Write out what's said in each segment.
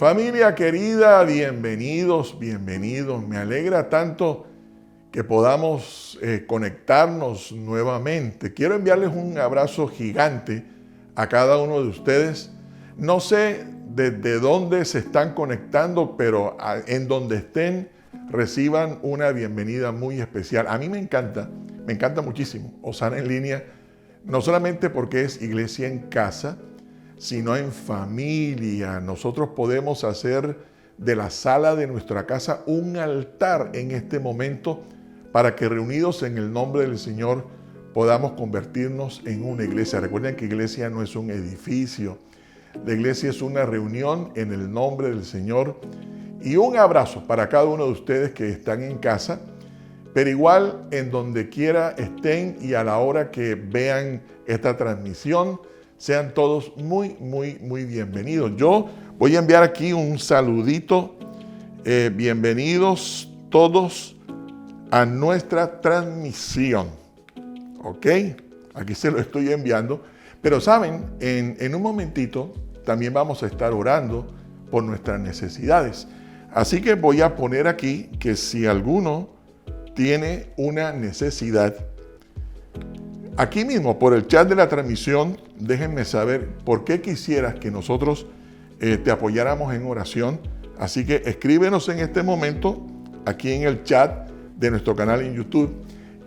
Familia querida, bienvenidos. Me alegra tanto que podamos conectarnos nuevamente. Quiero enviarles un abrazo gigante a cada uno de ustedes. No sé desde dónde se están conectando, pero en donde estén, reciban una bienvenida muy especial. A mí me encanta muchísimo Osana en línea, no solamente porque es iglesia en casa, sino en familia. Nosotros podemos hacer de la sala de nuestra casa un altar en este momento para que reunidos en el nombre del Señor podamos convertirnos en una iglesia. Recuerden que iglesia no es un edificio. La iglesia es una reunión en el nombre del Señor. Y un abrazo para cada uno de ustedes que están en casa, pero igual en donde quiera estén y a la hora que vean esta transmisión, sean todos muy bienvenidos. Yo voy a enviar aquí un saludito. Bienvenidos todos a nuestra transmisión. ¿Ok? Aquí se lo estoy enviando. Pero saben, en un momentito también vamos a estar orando por nuestras necesidades. Así que voy a poner aquí que si alguno tiene una necesidad, aquí mismo por el chat de la transmisión, déjenme saber por qué quisieras que nosotros te apoyáramos en oración. Así que escríbenos en este momento aquí en el chat de nuestro canal en YouTube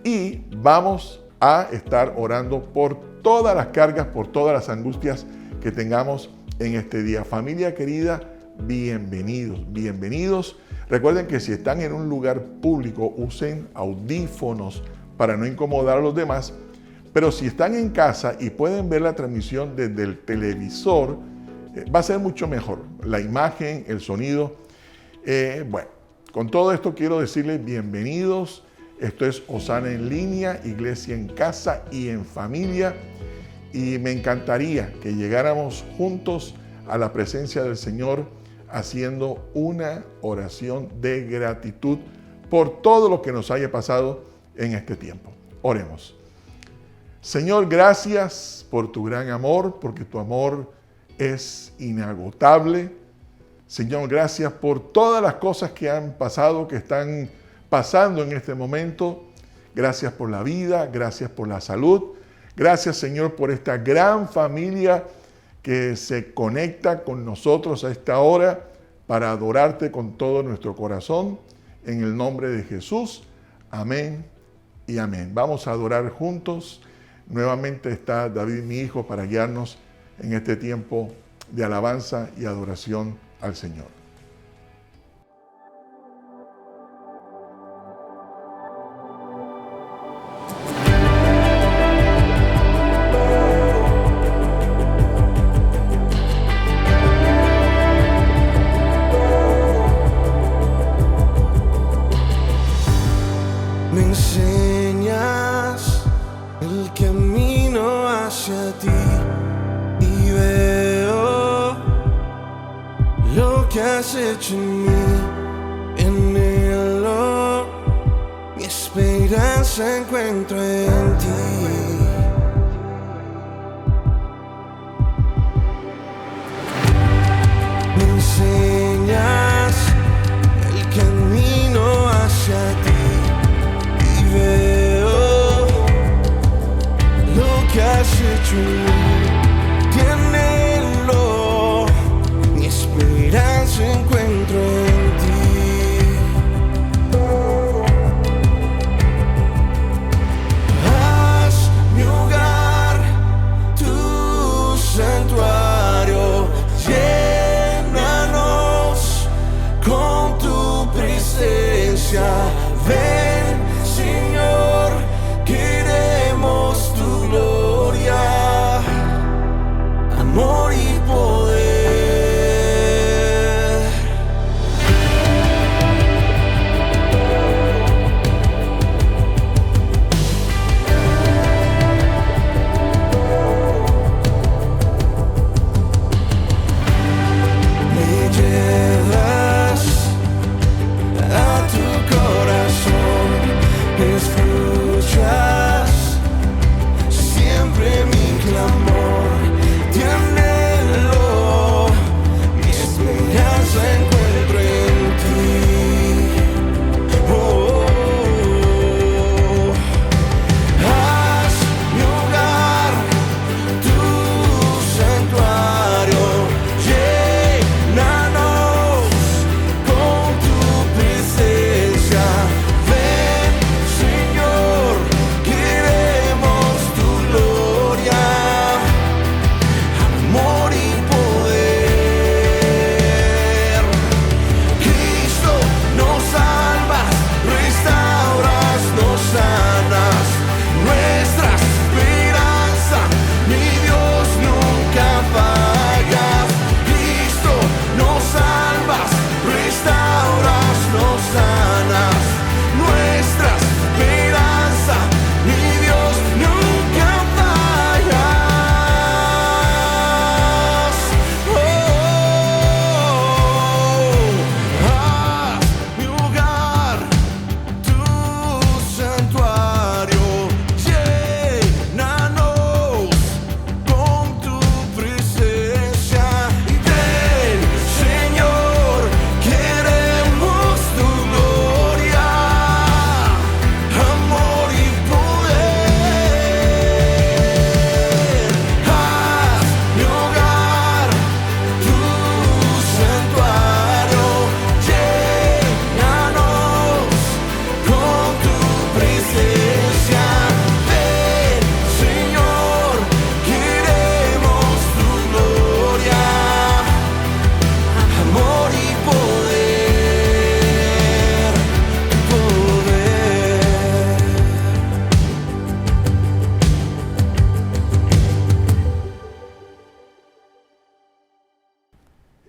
y vamos a estar orando por todas las cargas, por todas las angustias que tengamos en este día. Familia querida, bienvenidos. Recuerden que si están en un lugar público, usen audífonos para no incomodar a los demás. Pero si están en casa y pueden ver la transmisión desde el televisor, va a ser mucho mejor. La imagen, el sonido. Bueno, con todo esto quiero decirles bienvenidos. Esto es Osana en línea, iglesia en casa y en familia. Y me encantaría que llegáramos juntos a la presencia del Señor haciendo una oración de gratitud por todo lo que nos haya pasado en este tiempo. Oremos. Señor, gracias por tu gran amor, porque tu amor es inagotable. Señor, gracias por todas las cosas que han pasado, que están pasando en este momento. Gracias por la vida, gracias por la salud. Gracias, Señor, por esta gran familia que se conecta con nosotros a esta hora para adorarte con todo nuestro corazón. En el nombre de Jesús. Amén y amén. Vamos a adorar juntos. Nuevamente está David, mi hijo, para guiarnos en este tiempo de alabanza y adoración al Señor. Me enseñas el camino hacia ti y veo lo que has hecho en mí. Anhelo, mi esperanza encuentro en ti. Me enseñas el camino hacia ti. Veo lo que has hecho, te anhelo, mi esperanza encuentro en ti. Haz mi hogar tu santuario, llénanos con tu presencia. Ven, Señor, queremos tu gloria.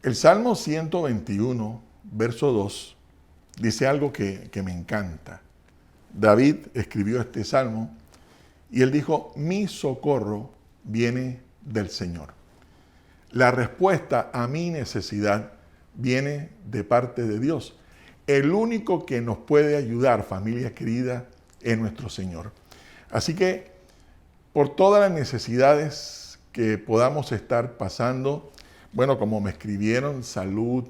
El Salmo 121, verso 2, dice algo que me encanta. David escribió este salmo y él dijo: mi socorro viene del Señor. La respuesta a mi necesidad viene de parte de Dios. El único que nos puede ayudar, familia querida, es nuestro Señor. Así que, por todas las necesidades que podamos estar pasando, bueno, como me escribieron, salud,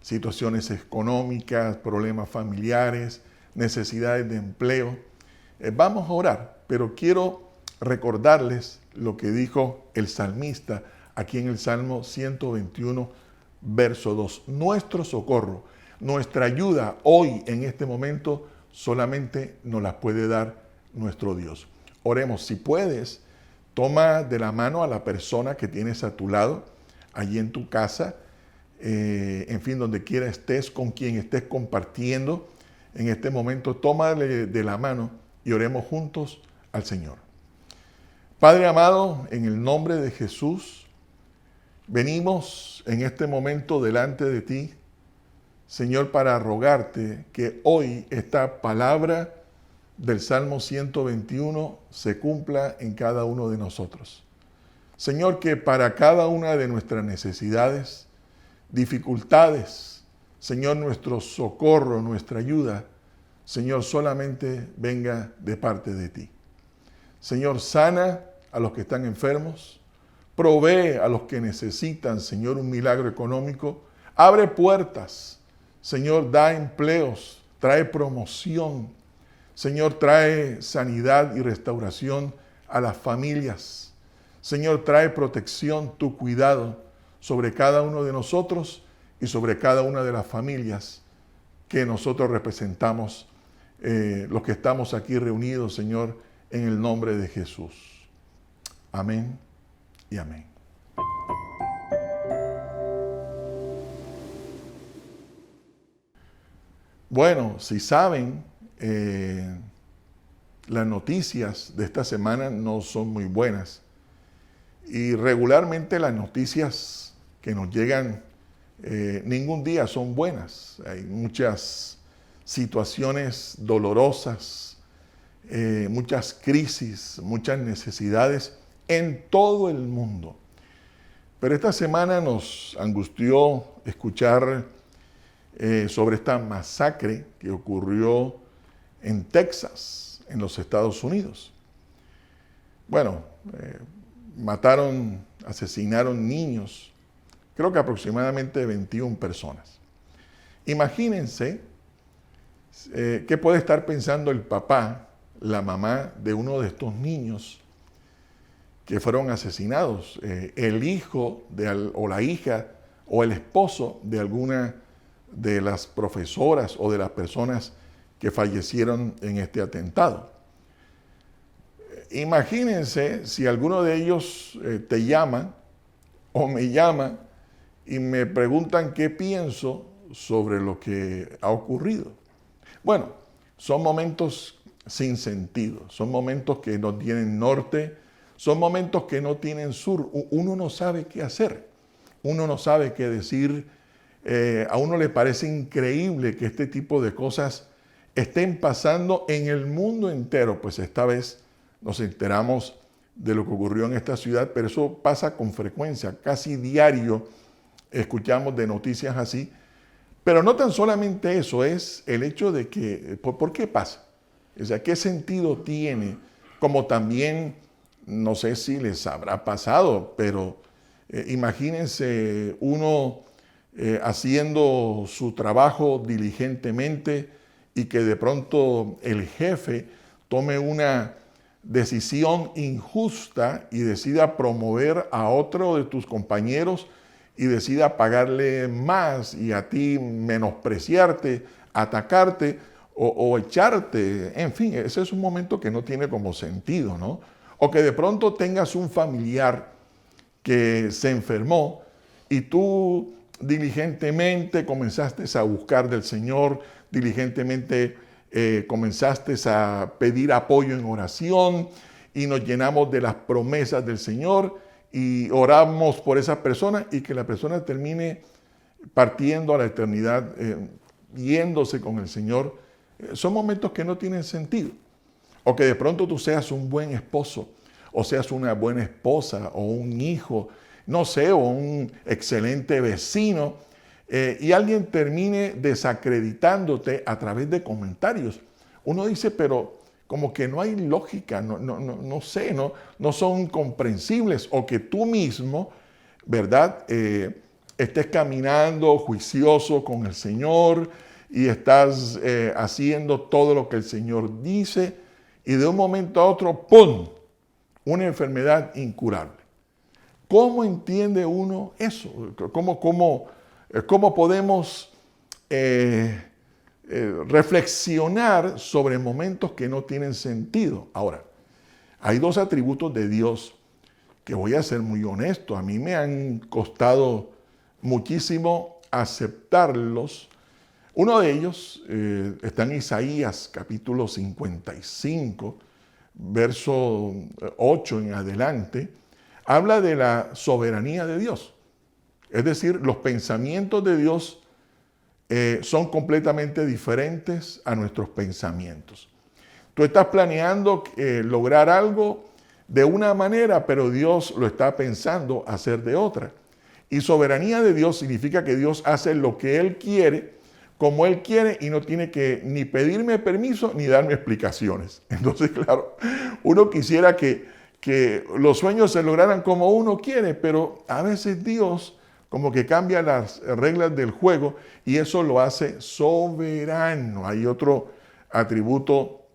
situaciones económicas, problemas familiares, necesidades de empleo, vamos a orar, pero quiero recordarles lo que dijo el salmista aquí en el Salmo 121, verso 2. Nuestro socorro, nuestra ayuda hoy en este momento solamente nos la puede dar nuestro Dios. Oremos. Si puedes, toma de la mano a la persona que tienes a tu lado, allí en tu casa, en fin, donde quiera estés, con quien estés compartiendo en este momento, tómale de la mano y oremos juntos al Señor. Padre amado, en el nombre de Jesús, venimos en este momento delante de ti, Señor, para rogarte que hoy esta palabra del Salmo 121 se cumpla en cada uno de nosotros. Señor, que para cada una de nuestras necesidades, dificultades, Señor, nuestro socorro, nuestra ayuda, Señor, solamente venga de parte de ti. Señor, sana a los que están enfermos, provee a los que necesitan, Señor, un milagro económico, abre puertas, Señor, da empleos, trae promoción, Señor, trae sanidad y restauración a las familias. Señor, trae protección, tu cuidado sobre cada uno de nosotros y sobre cada una de las familias que nosotros representamos, los que estamos aquí reunidos, Señor, en el nombre de Jesús. Amén y amén. Bueno, si saben, las noticias de esta semana no son muy buenas. Y regularmente las noticias que nos llegan ningún día son buenas. Hay muchas situaciones dolorosas, muchas crisis, muchas necesidades en todo el mundo. Pero esta semana nos angustió escuchar sobre esta masacre que ocurrió en Texas, en los Estados Unidos. Bueno, asesinaron niños, creo que aproximadamente 21 personas. Imagínense qué puede estar pensando el papá, la mamá de uno de estos niños que fueron asesinados, el hijo o la hija o el esposo de alguna de las profesoras o de las personas que fallecieron en este atentado. Imagínense si alguno de ellos te llama o me llama y me preguntan qué pienso sobre lo que ha ocurrido. Bueno, son momentos sin sentido, son momentos que no tienen norte, son momentos que no tienen sur. Uno no sabe qué hacer, uno no sabe qué decir. A uno le parece increíble que este tipo de cosas estén pasando en el mundo entero. Pues esta vez nos enteramos de lo que ocurrió en esta ciudad, pero eso pasa con frecuencia, casi diario escuchamos de noticias así. Pero no tan solamente eso, es el hecho de que, ¿por qué pasa? O sea, ¿qué sentido tiene? Como también, no sé si les habrá pasado, pero imagínense uno haciendo su trabajo diligentemente y que de pronto el jefe tome una decisión injusta y decida promover a otro de tus compañeros y decida pagarle más y a ti menospreciarte, atacarte o echarte. En fin, ese es un momento que no tiene como sentido, ¿no? O que de pronto tengas un familiar que se enfermó y tú diligentemente comenzaste a buscar del Señor, diligentemente comenzaste a pedir apoyo en oración y nos llenamos de las promesas del Señor y oramos por esa persona y que la persona termine partiendo a la eternidad, yéndose con el Señor, son momentos que no tienen sentido. O que de pronto tú seas un buen esposo, o seas una buena esposa, o un hijo, no sé, o un excelente vecino, y alguien termine desacreditándote a través de comentarios. Uno dice, pero como que no hay lógica, no sé, no son comprensibles, o que tú mismo, ¿verdad?, estés caminando juicioso con el Señor y estás haciendo todo lo que el Señor dice, y de un momento a otro, ¡pum!, una enfermedad incurable. ¿Cómo entiende uno eso? ¿Cómo podemos reflexionar sobre momentos que no tienen sentido? Ahora, hay dos atributos de Dios que, voy a ser muy honesto, a mí me han costado muchísimo aceptarlos. Uno de ellos está en Isaías capítulo 55, verso 8 en adelante. Habla de la soberanía de Dios. Es decir, los pensamientos de Dios son completamente diferentes a nuestros pensamientos. Tú estás planeando lograr algo de una manera, pero Dios lo está pensando hacer de otra. Y soberanía de Dios significa que Dios hace lo que Él quiere, como Él quiere, y no tiene que ni pedirme permiso ni darme explicaciones. Entonces, claro, uno quisiera que los sueños se lograran como uno quiere, pero a veces Dios como que cambia las reglas del juego y eso lo hace soberano. Hay otro atributo.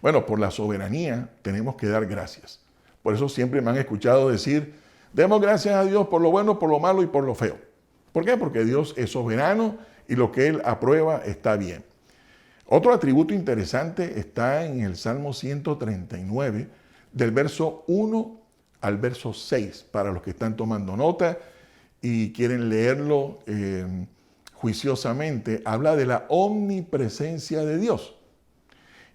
Bueno, por la soberanía tenemos que dar gracias. Por eso siempre me han escuchado decir, demos gracias a Dios por lo bueno, por lo malo y por lo feo. ¿Por qué? Porque Dios es soberano y lo que Él aprueba está bien. Otro atributo interesante está en el Salmo 139, del verso 1 al verso 6, para los que están tomando nota y quieren leerlo juiciosamente. Habla de la omnipresencia de Dios.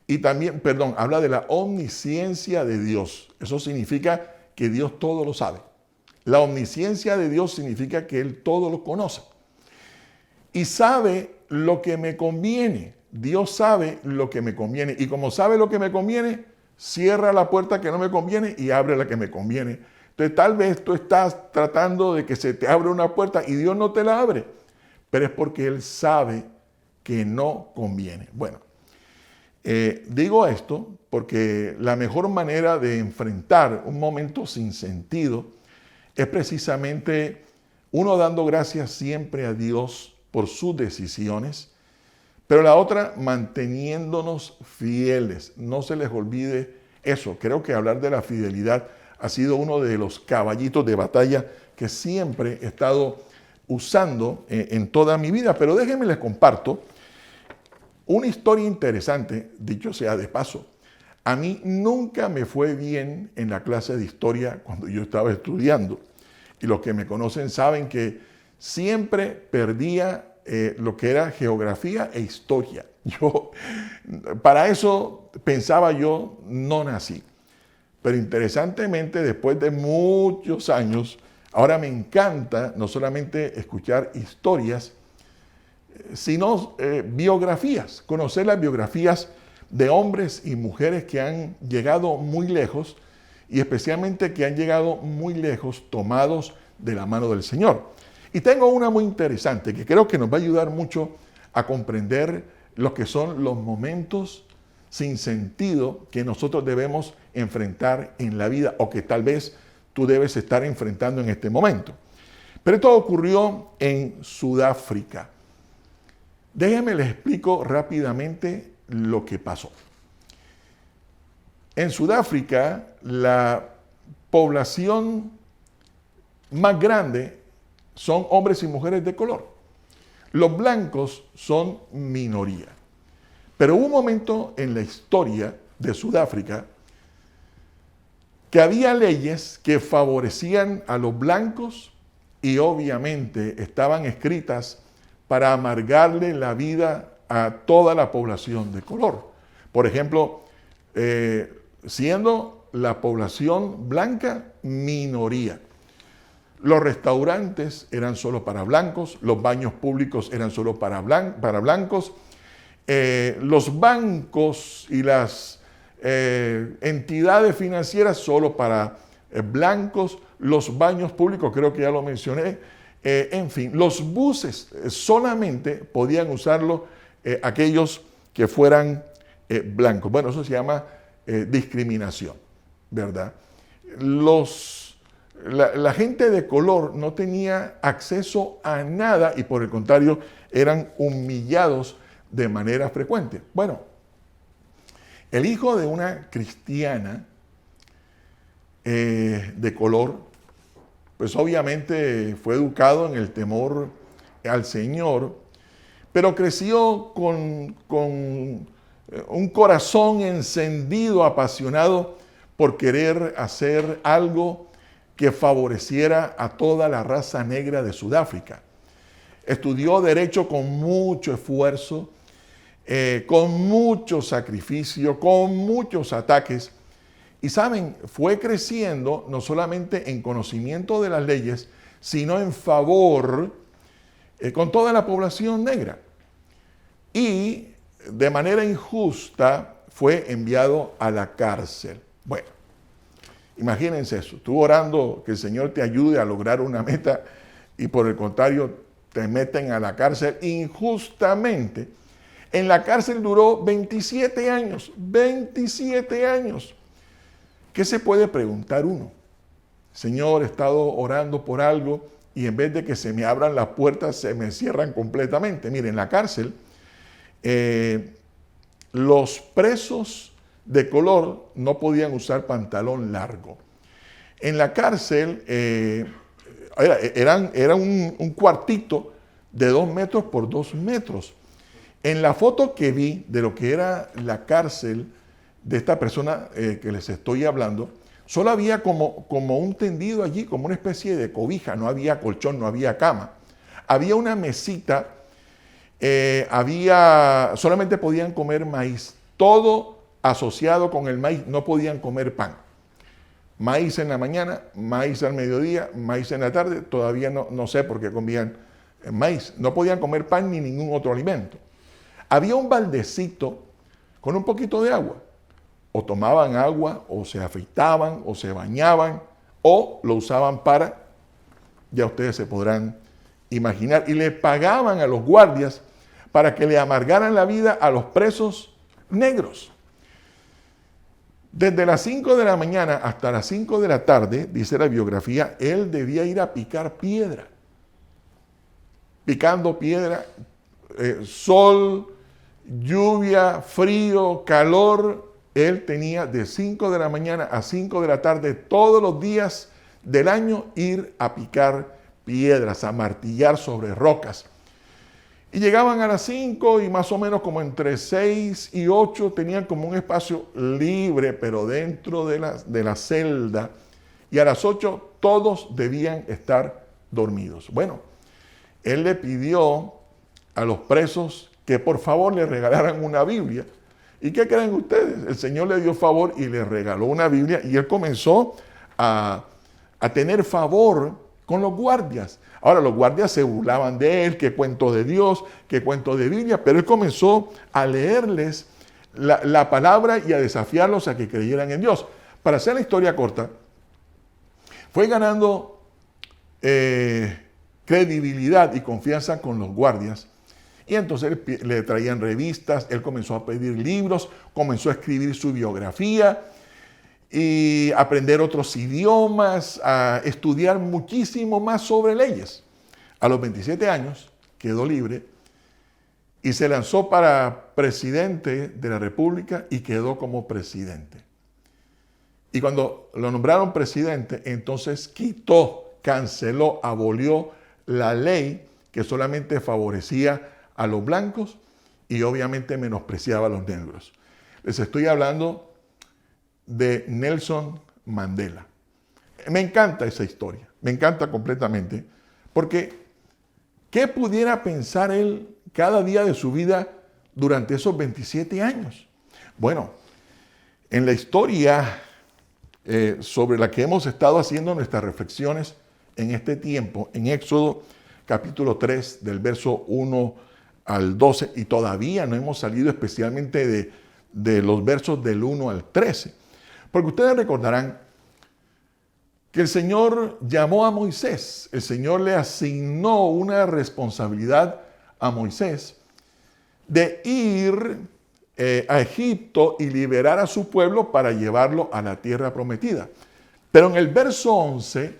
Y también, habla de la omnisciencia de Dios. Eso significa que Dios todo lo sabe. La omnisciencia de Dios significa que Él todo lo conoce. Y sabe lo que me conviene. Dios sabe lo que me conviene. Y como sabe lo que me conviene, cierra la puerta que no me conviene y abre la que me conviene. Entonces tal vez tú estás tratando de que se te abra una puerta y Dios no te la abre. Pero es porque Él sabe que no conviene. Bueno. Digo esto porque la mejor manera de enfrentar un momento sin sentido es precisamente uno dando gracias siempre a Dios por sus decisiones, pero la otra manteniéndonos fieles. No se les olvide eso. Creo que hablar de la fidelidad ha sido uno de los caballitos de batalla que siempre he estado usando en toda mi vida, pero déjenme les comparto una historia interesante, dicho sea de paso. A mí nunca me fue bien en la clase de historia cuando yo estaba estudiando. Y los que me conocen saben que siempre perdía lo que era geografía e historia. Para eso pensaba yo, no nací. Pero interesantemente, después de muchos años, ahora me encanta no solamente escuchar historias, sino biografías, conocer las biografías de hombres y mujeres que han llegado muy lejos y especialmente que han llegado muy lejos tomados de la mano del Señor. Y tengo una muy interesante que creo que nos va a ayudar mucho a comprender lo que son los momentos sin sentido que nosotros debemos enfrentar en la vida o que tal vez tú debes estar enfrentando en este momento. Pero esto ocurrió en Sudáfrica. Déjenme les explico rápidamente lo que pasó. En Sudáfrica, la población más grande son hombres y mujeres de color. Los blancos son minoría. Pero hubo un momento en la historia de Sudáfrica que había leyes que favorecían a los blancos y obviamente estaban escritas para amargarle la vida a toda la población de color. Por ejemplo, siendo la población blanca minoría. Los restaurantes eran solo para blancos, los baños públicos eran solo para blancos, los bancos y las entidades financieras solo para blancos, los baños públicos, creo que ya lo mencioné, en fin, los buses solamente podían usarlo aquellos que fueran blancos. Bueno, eso se llama discriminación, ¿verdad? La gente de color no tenía acceso a nada y por el contrario eran humillados de manera frecuente. Bueno, el hijo de una cristiana de color, pues obviamente fue educado en el temor al Señor, pero creció con un corazón encendido, apasionado por querer hacer algo que favoreciera a toda la raza negra de Sudáfrica. Estudió Derecho con mucho esfuerzo, con mucho sacrificio, con muchos ataques. Y saben, fue creciendo no solamente en conocimiento de las leyes, sino en favor con toda la población negra. Y de manera injusta fue enviado a la cárcel. Bueno, imagínense eso, tú orando que el Señor te ayude a lograr una meta y por el contrario te meten a la cárcel injustamente. En la cárcel duró 27 años, 27 años. ¿Qué se puede preguntar uno? Señor, he estado orando por algo y en vez de que se me abran las puertas, se me cierran completamente. Miren, en la cárcel, los presos de color no podían usar pantalón largo. En la cárcel era un cuartito de 2 metros por 2 metros. En la foto que vi de lo que era la cárcel de esta persona que les estoy hablando, solo había como un tendido allí, como una especie de cobija, no había colchón, no había cama. Había una mesita, solamente podían comer maíz, todo asociado con el maíz, no podían comer pan. Maíz en la mañana, maíz al mediodía, maíz en la tarde, todavía no sé por qué comían maíz. No podían comer pan ni ningún otro alimento. Había un baldecito con un poquito de agua. O tomaban agua, o se afeitaban, o se bañaban, o lo usaban para, ya ustedes se podrán imaginar, y le pagaban a los guardias para que le amargaran la vida a los presos negros. Desde las 5 de la mañana hasta las 5 de la tarde, dice la biografía, él debía ir a picar piedra. Picando piedra, sol, lluvia, frío, calor. Él tenía de 5 de la mañana a 5 de la tarde todos los días del año ir a picar piedras, a martillar sobre rocas. Y llegaban a las 5 y más o menos como entre 6 y 8 tenían como un espacio libre, pero dentro de la celda. Y a las 8 todos debían estar dormidos. Bueno, él le pidió a los presos que por favor le regalaran una Biblia. ¿Y qué creen ustedes? El Señor le dio favor y le regaló una Biblia y él comenzó a tener favor con los guardias. Ahora los guardias se burlaban de él, que cuento de Dios, que cuento de Biblia, pero él comenzó a leerles la palabra y a desafiarlos a que creyeran en Dios. Para hacer la historia corta, fue ganando credibilidad y confianza con los guardias. Y entonces le traían revistas, él comenzó a pedir libros, comenzó a escribir su biografía y aprender otros idiomas, a estudiar muchísimo más sobre leyes. A los 27 años quedó libre y se lanzó para presidente de la República y quedó como presidente. Y cuando lo nombraron presidente, entonces canceló, abolió la ley que solamente favorecía a los blancos y obviamente menospreciaba a los negros. Les estoy hablando de Nelson Mandela. Me encanta esa historia, me encanta completamente, porque ¿qué pudiera pensar él cada día de su vida durante esos 27 años? Bueno, en la historia sobre la que hemos estado haciendo nuestras reflexiones en este tiempo, en Éxodo capítulo 3, del verso 1 al 12, y todavía no hemos salido especialmente de los versos del 1 al 13. Porque ustedes recordarán que el Señor llamó a Moisés, el Señor le asignó una responsabilidad a Moisés de ir a Egipto y liberar a su pueblo para llevarlo a la tierra prometida. Pero en el verso 11,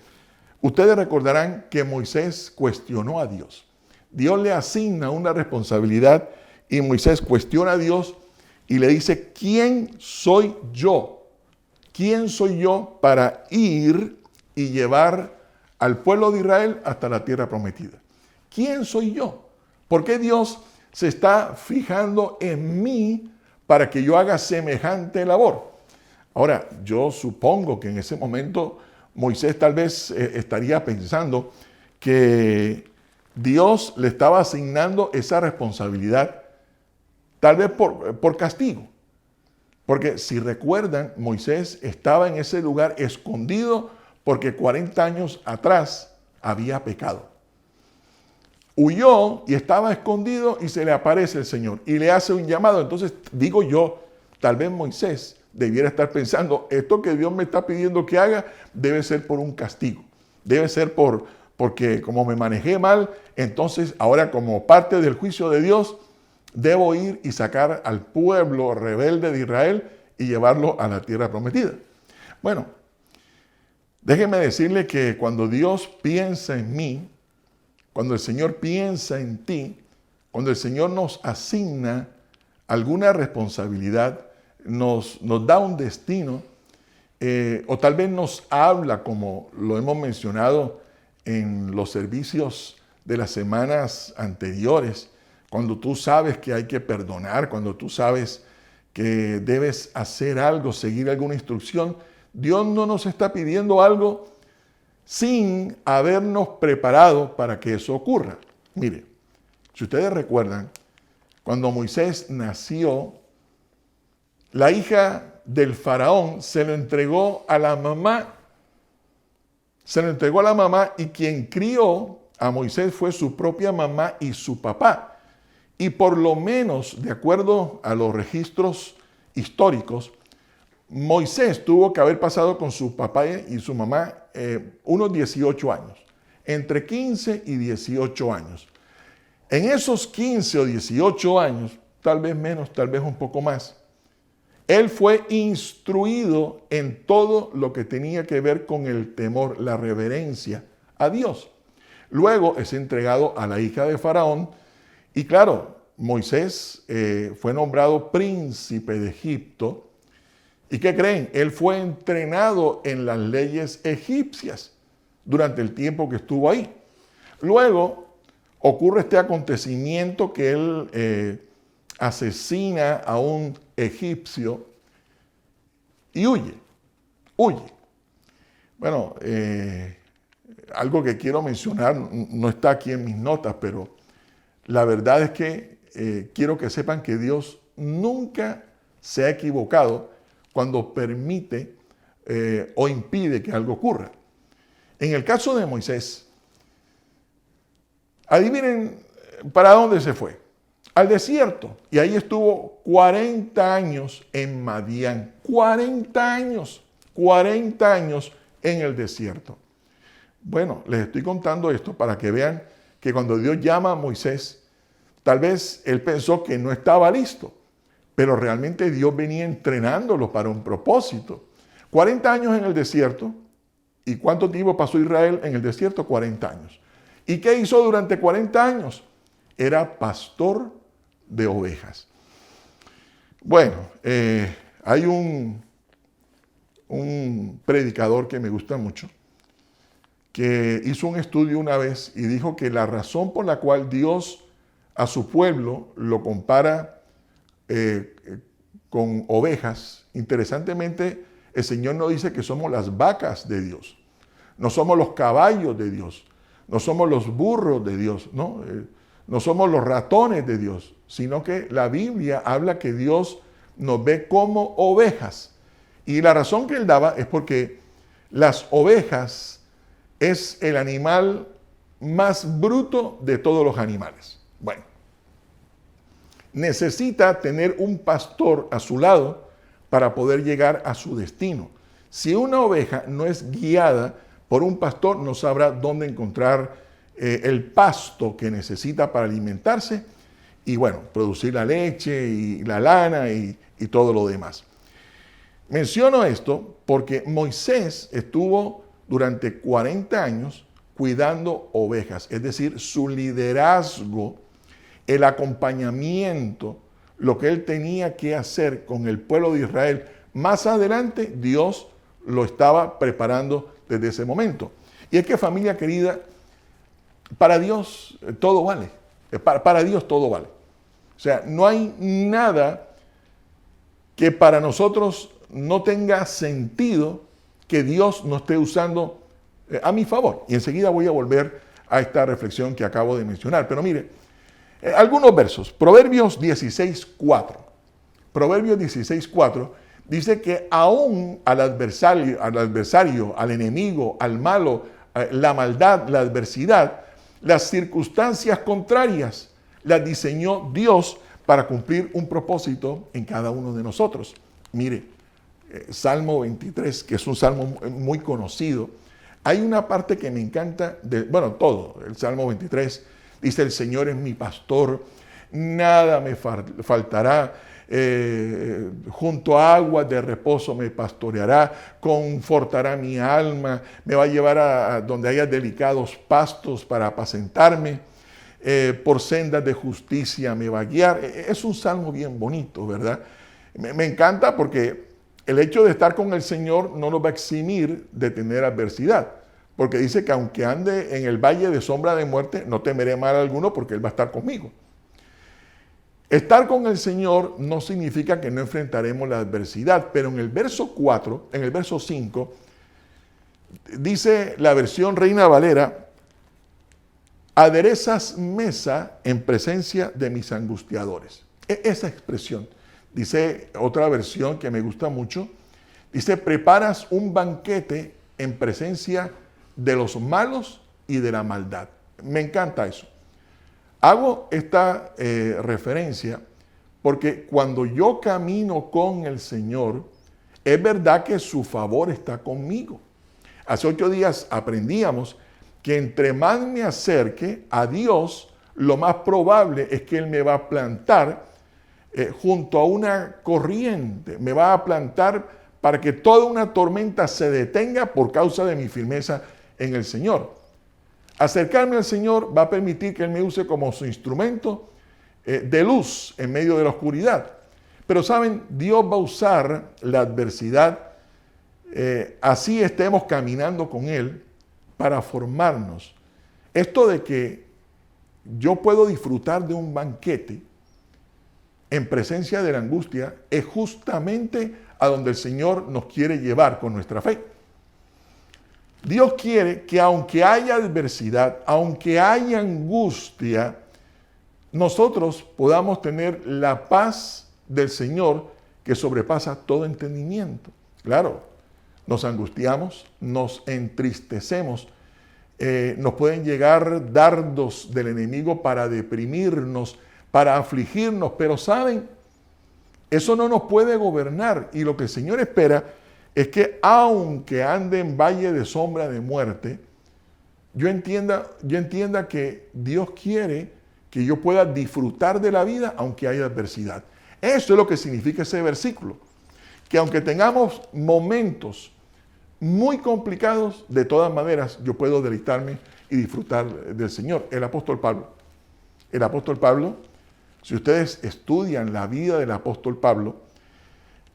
ustedes recordarán que Moisés cuestionó a Dios. Dios le asigna una responsabilidad y Moisés cuestiona a Dios y le dice, ¿quién soy yo? ¿Quién soy yo para ir y llevar al pueblo de Israel hasta la tierra prometida? ¿Quién soy yo? ¿Por qué Dios se está fijando en mí para que yo haga semejante labor? Ahora, yo supongo que en ese momento Moisés tal vez estaría pensando que Dios le estaba asignando esa responsabilidad, tal vez por castigo. Porque si recuerdan, Moisés estaba en ese lugar escondido porque 40 años atrás había pecado. Huyó y estaba escondido y se le aparece el Señor y le hace un llamado. Entonces digo yo, tal vez Moisés debiera estar pensando, esto que Dios me está pidiendo que haga debe ser por un castigo. Debe ser porque como me manejé mal, entonces ahora como parte del juicio de Dios, debo ir y sacar al pueblo rebelde de Israel y llevarlo a la tierra prometida. Bueno, déjeme decirle que cuando Dios piensa en mí, cuando el Señor piensa en ti, cuando el Señor nos asigna alguna responsabilidad, nos da un destino, o tal vez nos habla, como lo hemos mencionado en los servicios de las semanas anteriores, cuando tú sabes que hay que perdonar, cuando tú sabes que debes hacer algo, seguir alguna instrucción, Dios no nos está pidiendo algo sin habernos preparado para que eso ocurra. Mire, si ustedes recuerdan, cuando Moisés nació, la hija del faraón se lo entregó a la mamá. Se lo entregó a la mamá y quien crió a Moisés fue su propia mamá y su papá. Y por lo menos, de acuerdo a los registros históricos, Moisés tuvo que haber pasado con su papá y su mamá unos 18 años, entre 15 y 18 años. En esos 15 o 18 años, tal vez menos, tal vez un poco más, él fue instruido en todo lo que tenía que ver con el temor, la reverencia a Dios. Luego es entregado a la hija de Faraón y claro, Moisés fue nombrado príncipe de Egipto. ¿Y qué creen? Él fue entrenado en las leyes egipcias durante el tiempo que estuvo ahí. Luego ocurre este acontecimiento que él asesina a un egipcio y huye. Bueno, algo que quiero mencionar, no está aquí en mis notas, pero la verdad es que quiero que sepan que Dios nunca se ha equivocado cuando permite o impide que algo ocurra. En el caso de Moisés, adivinen para dónde se fue. Al desierto. Y ahí estuvo 40 años en Madián. 40 años en el desierto. Bueno, les estoy contando esto para que vean que cuando Dios llama a Moisés, tal vez él pensó que no estaba listo. Pero realmente Dios venía entrenándolo para un propósito. 40 años en el desierto. ¿Y cuánto tiempo pasó Israel en el desierto? 40 años. ¿Y qué hizo durante 40 años? Era pastor de ovejas. Bueno, hay un predicador que me gusta mucho, que hizo un estudio una vez y dijo que la razón por la cual Dios a su pueblo lo compara con ovejas, interesantemente, el Señor no dice que somos las vacas de Dios, no somos los caballos de Dios, no somos los burros de Dios, no somos los ratones de Dios, sino que la Biblia habla que Dios nos ve como ovejas. Y la razón que él daba es porque las ovejas es el animal más bruto de todos los animales. Bueno, necesita tener un pastor a su lado para poder llegar a su destino. Si una oveja no es guiada por un pastor, no sabrá dónde encontrar el pasto que necesita para alimentarse y, bueno, producir la leche y la lana y todo lo demás. Menciono esto porque Moisés estuvo durante 40 años cuidando ovejas, es decir, su liderazgo, el acompañamiento, lo que él tenía que hacer con el pueblo de Israel. Más adelante, Dios lo estaba preparando desde ese momento. Y es que, familia querida, para Dios todo vale. Para Dios todo vale. O sea, no hay nada que para nosotros no tenga sentido que Dios no esté usando a mi favor. Y enseguida voy a volver a esta reflexión que acabo de mencionar. Pero mire, algunos versos. Proverbios 16:4. Proverbios 16:4 dice que aún al adversario, al enemigo, al malo, la maldad, la adversidad, las circunstancias contrarias las diseñó Dios para cumplir un propósito en cada uno de nosotros. Mire, Salmo 23, que es un salmo muy conocido, hay una parte que me encanta, todo, el Salmo 23 dice: el Señor es mi pastor, nada me faltará, junto a aguas de reposo me pastoreará, confortará mi alma, me va a llevar a donde haya delicados pastos para apacentarme, por sendas de justicia me va a guiar. Es un salmo bien bonito, ¿verdad? Me encanta porque el hecho de estar con el Señor no nos va a eximir de tener adversidad, porque dice que aunque ande en el valle de sombra de muerte, no temeré mal alguno porque Él va a estar conmigo. Estar con el Señor no significa que no enfrentaremos la adversidad, pero en el verso 4, en el verso 5, dice la versión Reina Valera: aderezas mesa en presencia de mis angustiadores. Esa expresión. Dice otra versión que me gusta mucho, dice: preparas un banquete en presencia de los malos y de la maldad. Me encanta eso. Hago esta referencia porque cuando yo camino con el Señor, es verdad que su favor está conmigo. Hace 8 días aprendíamos que entre más me acerque a Dios, lo más probable es que Él me va a plantar junto a una corriente, me va a plantar para que toda una tormenta se detenga por causa de mi firmeza en el Señor. Acercarme al Señor va a permitir que Él me use como su instrumento de luz en medio de la oscuridad. Pero saben, Dios va a usar la adversidad, así estemos caminando con Él, para formarnos. Esto de que yo puedo disfrutar de un banquete en presencia de la angustia es justamente a donde el Señor nos quiere llevar con nuestra fe. Dios quiere que aunque haya adversidad, aunque haya angustia, nosotros podamos tener la paz del Señor que sobrepasa todo entendimiento. Claro, nos angustiamos, nos entristecemos, nos pueden llegar dardos del enemigo para deprimirnos, para afligirnos, pero ¿saben? Eso no nos puede gobernar, y lo que el Señor espera es que aunque ande en valle de sombra de muerte, yo entienda que Dios quiere que yo pueda disfrutar de la vida aunque haya adversidad. Eso es lo que significa ese versículo. Que aunque tengamos momentos muy complicados, de todas maneras yo puedo deleitarme y disfrutar del Señor. El apóstol Pablo, si ustedes estudian la vida del apóstol Pablo,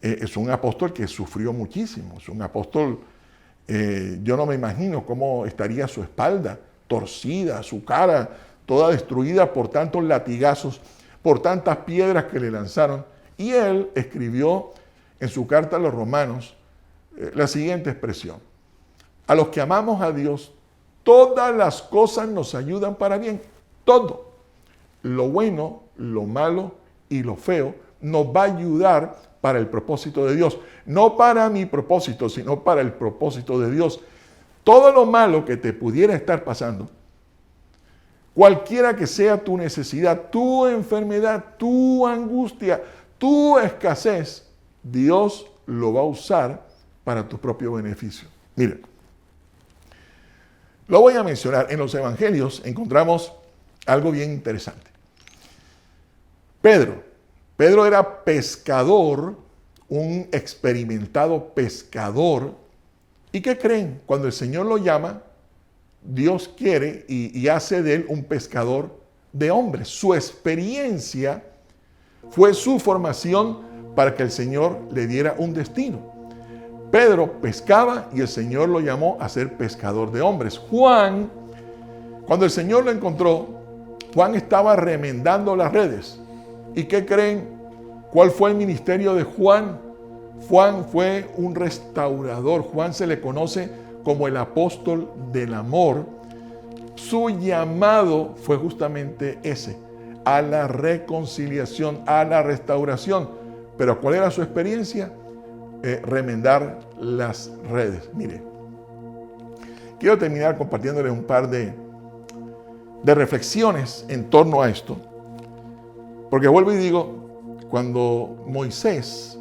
es un apóstol que sufrió muchísimo. Es un apóstol, yo no me imagino cómo estaría su espalda torcida, su cara toda destruida por tantos latigazos, por tantas piedras que le lanzaron. Y él escribió en su carta a los romanos la siguiente expresión: a los que amamos a Dios, todas las cosas nos ayudan para bien. Todo, lo bueno, lo malo y lo feo, nos va a ayudar para el propósito de Dios. No para mi propósito, sino para el propósito de Dios. todo lo malo que te pudiera estar pasando, cualquiera que sea tu necesidad, tu enfermedad, tu angustia, tu escasez, Dios lo va a usar para tu propio beneficio. Mire, lo voy a mencionar. En los evangelios encontramos algo bien interesante. Pedro era pescador, un experimentado pescador. ¿Y qué creen? Cuando el Señor lo llama, Dios quiere y hace de él un pescador de hombres. Su experiencia fue su formación para que el Señor le diera un destino. Pedro pescaba y el Señor lo llamó a ser pescador de hombres. Juan, cuando el Señor lo encontró, Juan estaba remendando las redes. ¿Y qué creen? ¿Cuál fue el ministerio de Juan? Juan fue un restaurador. Juan se le conoce como el apóstol del amor. Su llamado fue justamente ese, a la reconciliación, a la restauración. Pero ¿cuál era su experiencia? Remendar las redes. Mire, quiero terminar compartiéndoles un par de reflexiones en torno a esto. Porque vuelvo y digo, cuando Moisés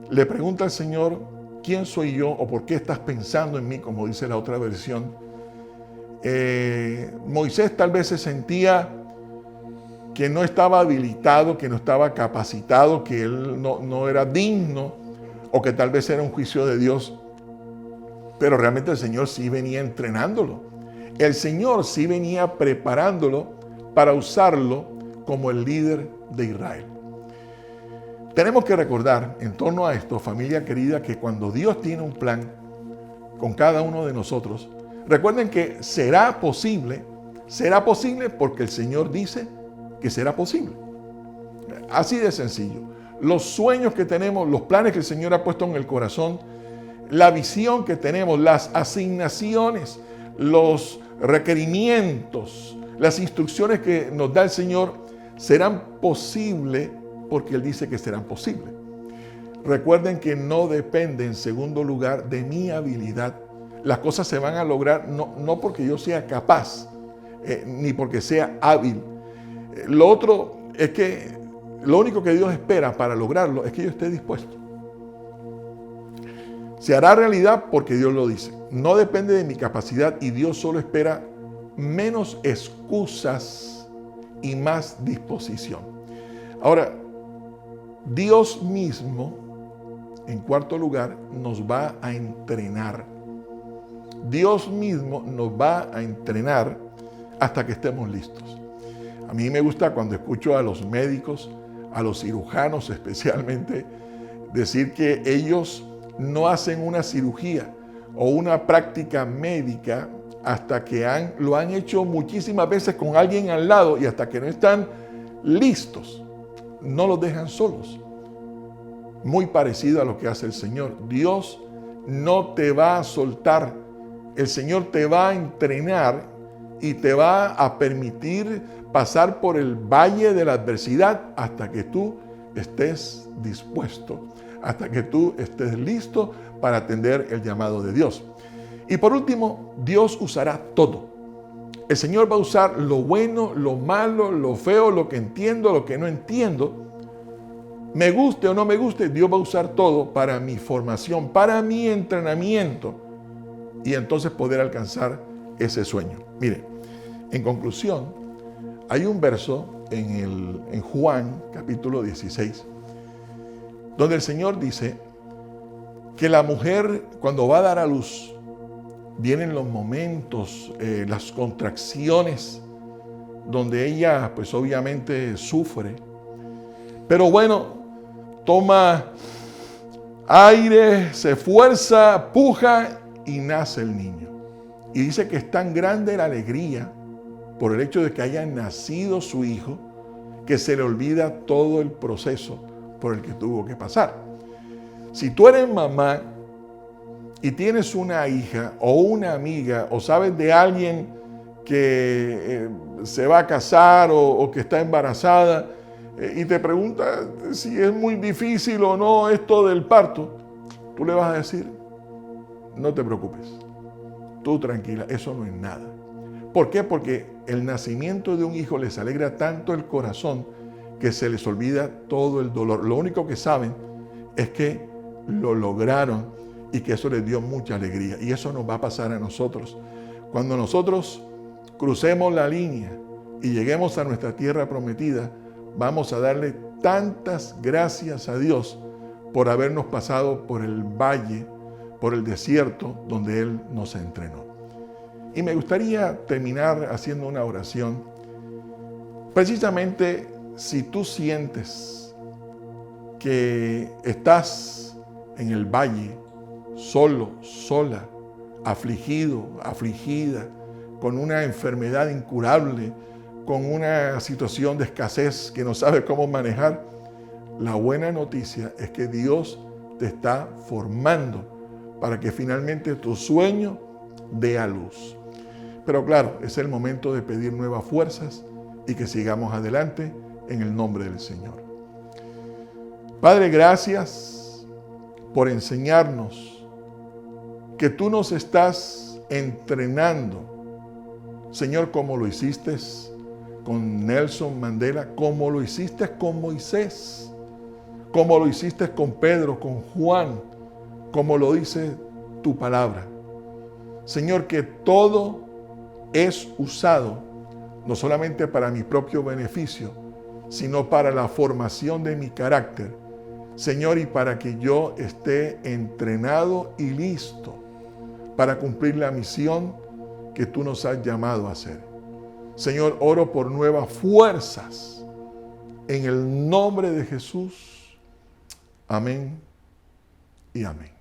le pregunta al Señor, ¿quién soy yo o por qué estás pensando en mí? Como dice la otra versión. Moisés tal vez se sentía que no estaba habilitado, que no estaba capacitado, que él no era digno, o que tal vez era un juicio de Dios. Pero realmente el Señor sí venía entrenándolo. El Señor sí venía preparándolo para usarlo como el líder de Israel. Tenemos que recordar en torno a esto, familia querida, que cuando Dios tiene un plan con cada uno de nosotros, recuerden que será posible porque el Señor dice que será posible. Así de sencillo. Los sueños que tenemos, los planes que el Señor ha puesto en el corazón, la visión que tenemos, las asignaciones, los requerimientos, las instrucciones que nos da el Señor, serán posibles porque Él dice que serán posibles. Recuerden que no depende, en segundo lugar, de mi habilidad. Las cosas se van a lograr no porque yo sea capaz, ni porque sea hábil. Lo otro es que lo único que Dios espera para lograrlo es que yo esté dispuesto. Se hará realidad porque Dios lo dice. No depende de mi capacidad y Dios solo espera menos excusas y más disposición. Ahora, Dios mismo, en cuarto lugar, nos va a entrenar. Dios mismo nos va a entrenar hasta que estemos listos. A mí me gusta cuando escucho a los médicos, a los cirujanos especialmente, decir que ellos no hacen una cirugía o una práctica médica hasta que lo han hecho muchísimas veces con alguien al lado y hasta que no están listos. No los dejan solos. Muy parecido a lo que hace el Señor. Dios no te va a soltar. El Señor te va a entrenar y te va a permitir pasar por el valle de la adversidad hasta que tú estés dispuesto, hasta que tú estés listo para atender el llamado de Dios. Y por último, Dios usará todo. El Señor va a usar lo bueno, lo malo, lo feo, lo que entiendo, lo que no entiendo. Me guste o no me guste, Dios va a usar todo para mi formación, para mi entrenamiento y entonces poder alcanzar ese sueño. Mire, en conclusión, hay un verso en Juan capítulo 16 donde el Señor dice que la mujer cuando va a dar a luz vienen los momentos, las contracciones donde ella pues obviamente sufre, pero bueno, toma aire, se esfuerza, puja y nace el niño. Y dice que es tan grande la alegría por el hecho de que haya nacido su hijo que se le olvida todo el proceso por el que tuvo que pasar. Si tú eres mamá y tienes una hija o una amiga o sabes de alguien que se va a casar o que está embarazada y te pregunta si es muy difícil o no esto del parto, tú le vas a decir, no te preocupes, tú tranquila, eso no es nada. ¿Por qué? Porque el nacimiento de un hijo les alegra tanto el corazón que se les olvida todo el dolor. Lo único que saben es que lo lograron y que eso les dio mucha alegría. Y eso nos va a pasar a nosotros. Cuando nosotros crucemos la línea y lleguemos a nuestra tierra prometida, vamos a darle tantas gracias a Dios por habernos pasado por el valle, por el desierto donde Él nos entrenó. Y me gustaría terminar haciendo una oración. Precisamente si tú sientes que estás en el valle, solo, sola, afligido, afligida, con una enfermedad incurable, con una situación de escasez que no sabes cómo manejar, la buena noticia es que Dios te está formando para que finalmente tu sueño dé a luz. Pero claro, es el momento de pedir nuevas fuerzas y que sigamos adelante en el nombre del Señor. Padre, gracias por enseñarnos que tú nos estás entrenando, Señor, como lo hiciste con Nelson Mandela, como lo hiciste con Moisés, como lo hiciste con Pedro, con Juan, como lo dice tu palabra. Señor, que todo es usado no solamente para mi propio beneficio, sino para la formación de mi carácter, Señor, y para que yo esté entrenado y listo para cumplir la misión que tú nos has llamado a hacer. Señor, oro por nuevas fuerzas en el nombre de Jesús. Amén y amén.